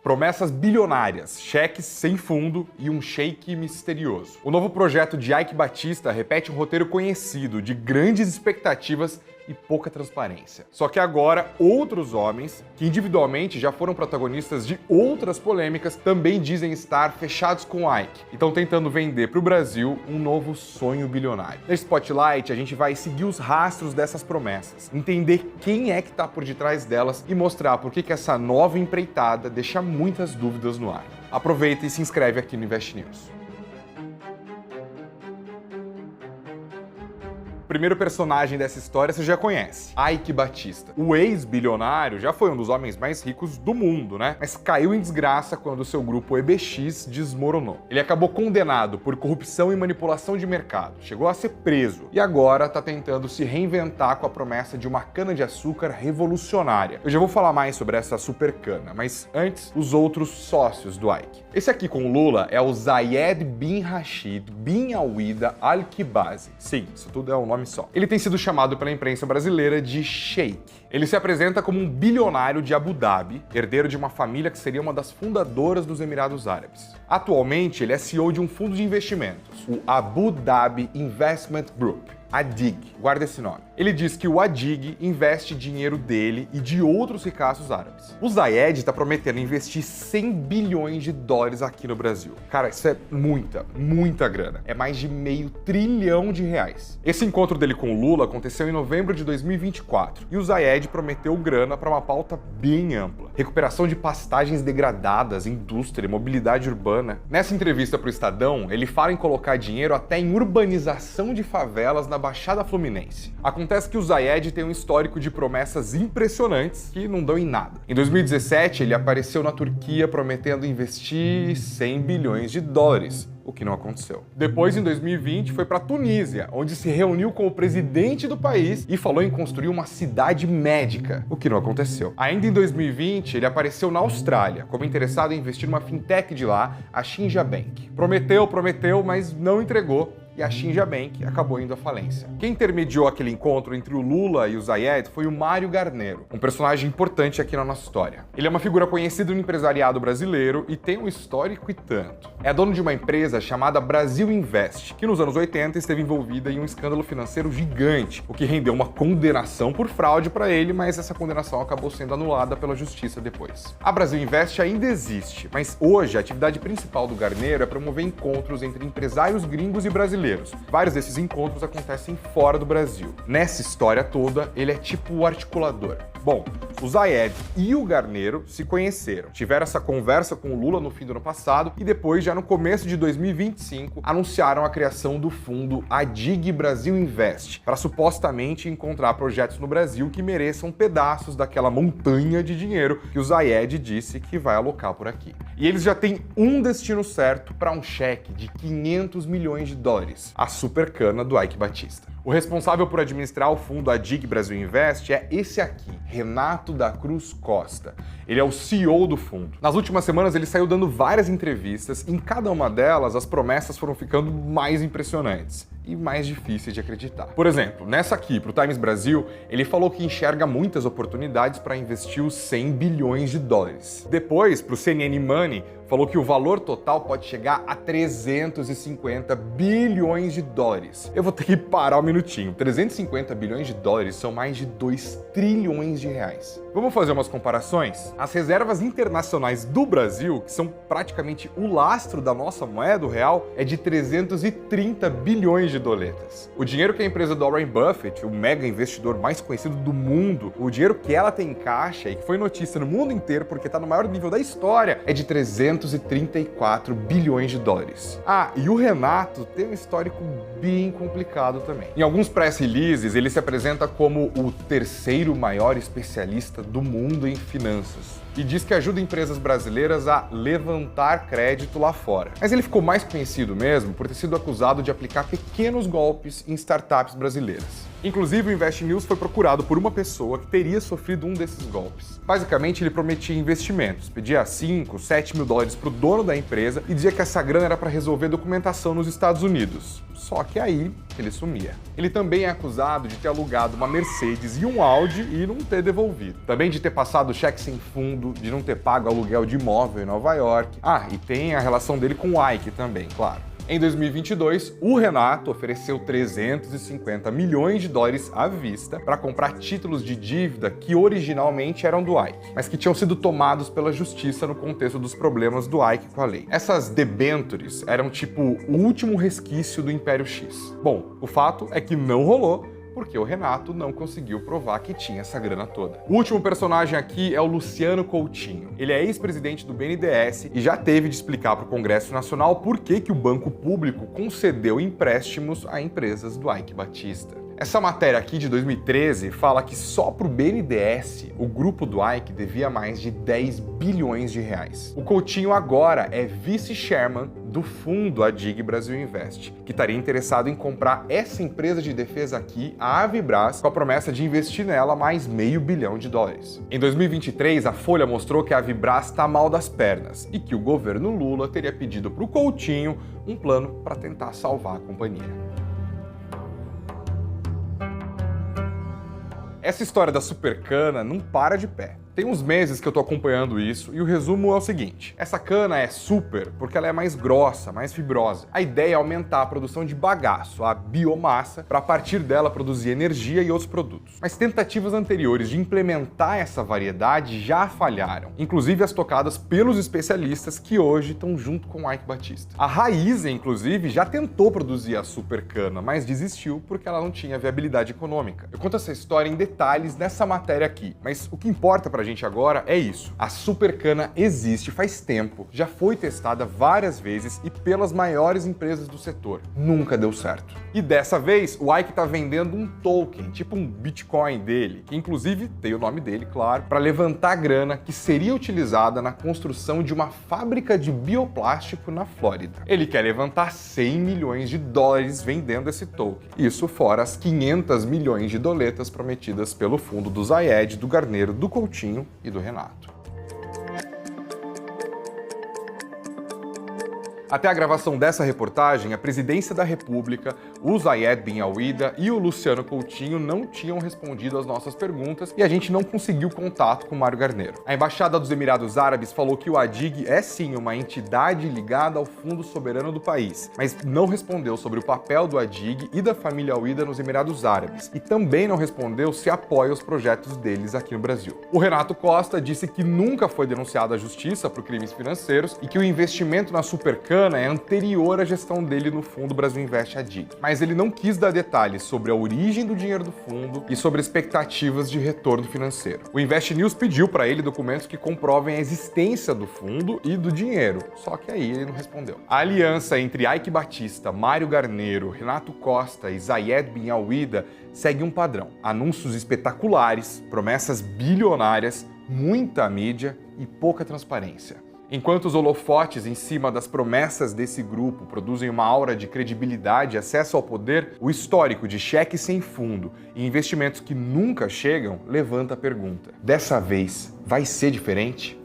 Promessas bilionárias, cheques sem fundo e um shake misterioso. O novo projeto de Eike Batista repete um roteiro conhecido de grandes expectativas e pouca transparência. Só que agora, outros homens, que individualmente já foram protagonistas de outras polêmicas, também dizem estar fechados com o Eike e estão tentando vender para o Brasil um novo sonho bilionário. Nesse Spotlight, a gente vai seguir os rastros dessas promessas, entender quem é que está por detrás delas e mostrar por que essa nova empreitada deixa muitas dúvidas no ar. Aproveita e se inscreve aqui no Invest News. O primeiro personagem dessa história você já conhece, Eike Batista. O ex-bilionário já foi um dos homens mais ricos do mundo, né? Mas caiu em desgraça quando seu grupo EBX desmoronou. Ele acabou condenado por corrupção e manipulação de mercado, chegou a ser preso e agora tá tentando se reinventar com a promessa de uma cana-de-açúcar revolucionária. Eu já vou falar mais sobre essa super cana, mas antes, os outros sócios do Eike. Esse aqui com o Lula é o Zayed bin Rashid bin Alwida Al-Kibazi. Sim, isso tudo é um nome só. Ele tem sido chamado pela imprensa brasileira de Sheik. Ele se apresenta como um bilionário de Abu Dhabi, herdeiro de uma família que seria uma das fundadoras dos Emirados Árabes. Atualmente, ele é CEO de um fundo de investimentos, o Abu Dhabi Investment Group, ADIG. Guarda esse nome. Ele diz que o ADIG investe dinheiro dele e de outros ricaços árabes. O Zayed está prometendo investir 100 bilhões de dólares aqui no Brasil. Cara, isso é muita grana. É mais de meio trilhão de reais. Esse encontro dele com o Lula aconteceu em novembro de 2024 e o Zayed prometeu grana para uma pauta bem ampla. Recuperação de pastagens degradadas, indústria, mobilidade urbana. Nessa entrevista para o Estadão, ele fala em colocar dinheiro até em urbanização de favelas na Baixada Fluminense. Acontece que o Zayed tem um histórico de promessas impressionantes que não dão em nada. Em 2017, ele apareceu na Turquia prometendo investir 100 bilhões de dólares. O que não aconteceu. Depois, em 2020, foi para Tunísia, onde se reuniu com o presidente do país e falou em construir uma cidade médica, o que não aconteceu. Ainda em 2020, ele apareceu na Austrália, como interessado em investir numa fintech de lá, a Shinja Bank. Prometeu, mas não entregou. E a Shinja Bank acabou indo à falência. Quem intermediou aquele encontro entre o Lula e o Zayed foi o Mário Garnero, um personagem importante aqui na nossa história. Ele é uma figura conhecida no empresariado brasileiro e tem um histórico e tanto. É dono de uma empresa chamada Brasil Invest, que nos anos 80 esteve envolvida em um escândalo financeiro gigante, o que rendeu uma condenação por fraude para ele, mas essa condenação acabou sendo anulada pela justiça depois. A Brasil Invest ainda existe, mas hoje a atividade principal do Garnero é promover encontros entre empresários gringos e brasileiros. Vários desses encontros acontecem fora do Brasil. Nessa história toda, ele é tipo o articulador. Bom, o Zayed e o Garnero se conheceram, tiveram essa conversa com o Lula no fim do ano passado e depois, já no começo de 2025, anunciaram a criação do fundo ADIG Brasil Invest, para supostamente encontrar projetos no Brasil que mereçam pedaços daquela montanha de dinheiro que o Zayed disse que vai alocar por aqui. E eles já têm um destino certo para um cheque de 500 milhões de dólares, a super cana do Eike Batista. O responsável por administrar o fundo ADIG Brasil Invest é esse aqui, Renato da Cruz Costa. Ele é o CEO do fundo. Nas últimas semanas ele saiu dando várias entrevistas e em cada uma delas as promessas foram ficando mais impressionantes e mais difíceis de acreditar. Por exemplo, nessa aqui, para o Times Brasil, ele falou que enxerga muitas oportunidades para investir os 100 bilhões de dólares. Depois, para o CNN Money, falou que o valor total pode chegar a 350 bilhões de dólares. Eu vou ter que parar um minutinho. 350 bilhões de dólares são mais de 2 trilhões de reais. Vamos fazer umas comparações? As reservas internacionais do Brasil, que são praticamente o lastro da nossa moeda, o real, é de 330 bilhões de doletas. O dinheiro que a empresa do Warren Buffett, o mega investidor mais conhecido do mundo, o dinheiro que ela tem em caixa e que foi notícia no mundo inteiro porque está no maior nível da história, é de 334 bilhões de dólares. Ah, e o Renato tem um histórico bem complicado também. Em alguns press releases, ele se apresenta como o terceiro maior especialista do mundo em finanças e diz que ajuda empresas brasileiras a levantar crédito lá fora. Mas ele ficou mais conhecido mesmo por ter sido acusado de aplicar pequenos golpes em startups brasileiras. Inclusive, o Invest News foi procurado por uma pessoa que teria sofrido um desses golpes. Basicamente, ele prometia investimentos, pedia 5, 7 mil dólares para o dono da empresa e dizia que essa grana era para resolver documentação nos Estados Unidos. Só que aí ele sumia. Ele também é acusado de ter alugado uma Mercedes e um Audi e não ter devolvido. Também de ter passado cheque sem fundo, de não ter pago aluguel de imóvel em Nova York. Ah, e tem a relação dele com o Ike também, claro. Em 2022, o Renato ofereceu 350 milhões de dólares à vista para comprar títulos de dívida que originalmente eram do Ike, mas que tinham sido tomados pela justiça no contexto dos problemas do Ike com a lei. Essas debêntures eram tipo o último resquício do Império X. Bom, o fato é que não rolou, porque o Renato não conseguiu provar que tinha essa grana toda. O último personagem aqui é o Luciano Coutinho. Ele é ex-presidente do BNDES e já teve de explicar para o Congresso Nacional por que o banco público concedeu empréstimos a empresas do Ike Batista. Essa matéria aqui de 2013 fala que só para o BNDES o grupo do Ike devia mais de 10 bilhões de reais. O Coutinho agora é vice-chairman do fundo Adig Brasil Invest, que estaria interessado em comprar essa empresa de defesa aqui, a Avibras, com a promessa de investir nela mais $500 milhão. Em 2023, a Folha mostrou que a Avibras está mal das pernas e que o governo Lula teria pedido para o Coutinho um plano para tentar salvar a companhia. Essa história da Supercana não para de pé. Tem uns meses que eu tô acompanhando isso e o resumo é o seguinte: essa cana é super porque ela é mais grossa, mais fibrosa. A ideia é aumentar a produção de bagaço, a biomassa, para a partir dela produzir energia e outros produtos. Mas tentativas anteriores de implementar essa variedade já falharam, inclusive as tocadas pelos especialistas que hoje estão junto com o Ike Batista. A Raízen, inclusive, já tentou produzir a supercana, mas desistiu porque ela não tinha viabilidade econômica. Eu conto essa história em detalhes nessa matéria aqui, mas o que importa pra gente agora é isso. A supercana existe faz tempo, já foi testada várias vezes e pelas maiores empresas do setor. Nunca deu certo. E dessa vez, o Ike tá vendendo um token, tipo um Bitcoin dele, que inclusive tem o nome dele, claro, para levantar grana que seria utilizada na construção de uma fábrica de bioplástico na Flórida. Ele quer levantar 100 milhões de dólares vendendo esse token. Isso fora as 500 milhões de doletas prometidas pelo fundo do Zayed, do Garneiro, do Coutinho e do Renato. Até a gravação dessa reportagem, a Presidência da República, o Zayed bin Awida e o Luciano Coutinho não tinham respondido às nossas perguntas e a gente não conseguiu contato com o Mário Garneiro. A Embaixada dos Emirados Árabes falou que o Adig é sim uma entidade ligada ao Fundo Soberano do país, mas não respondeu sobre o papel do Adig e da família Awida nos Emirados Árabes e também não respondeu se apoia os projetos deles aqui no Brasil. O Renato Costa disse que nunca foi denunciado à justiça por crimes financeiros e que o investimento na Supercana é anterior à gestão dele no fundo Brasil Invest Adig. Mas ele não quis dar detalhes sobre a origem do dinheiro do fundo e sobre expectativas de retorno financeiro. O Invest News pediu para ele documentos que comprovem a existência do fundo e do dinheiro, só que aí ele não respondeu. A aliança entre Ike Batista, Mário Garneiro, Renato Costa e Zayed bin Awida segue um padrão: anúncios espetaculares, promessas bilionárias, muita mídia e pouca transparência. Enquanto os holofotes em cima das promessas desse grupo produzem uma aura de credibilidade e acesso ao poder, o histórico de cheque sem fundo e investimentos que nunca chegam levanta a pergunta: dessa vez vai ser diferente?